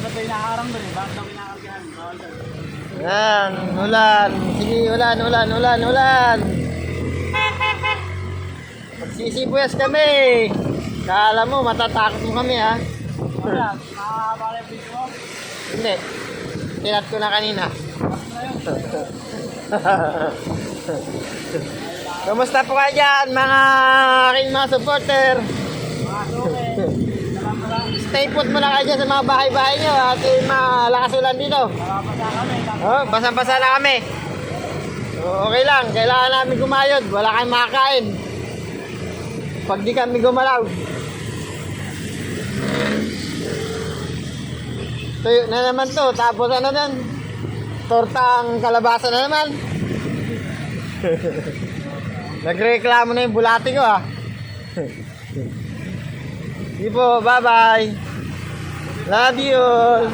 Ba't tayo nakaharang doon eh? Bakit daw kinakargahan? Bawal doon. Yan, ulan. Sige, ulan. Magsisibuyas kami. Kala mo, matatakot mo kami ha. Wala, makakabala yung video mo. Hindi. Tinat ko na kanina. Kumusta po kayo dyan, mga aking mga supporter? Mga suke. Stay put muna kayo dyan sa mga bahay-bahay nyo at malakas ulan dito. Nakapasa kami. Oh, basang-basa na kami. Okay lang, kailangan namin gumayod. Wala kayong makakain. Pag di kami gumalaw. Tuyo na naman to. Tapos ano nun? Tortang kalabasa na naman. Nagreklamo na yung bulati ko ah. Sige po, bye-bye. Love you all.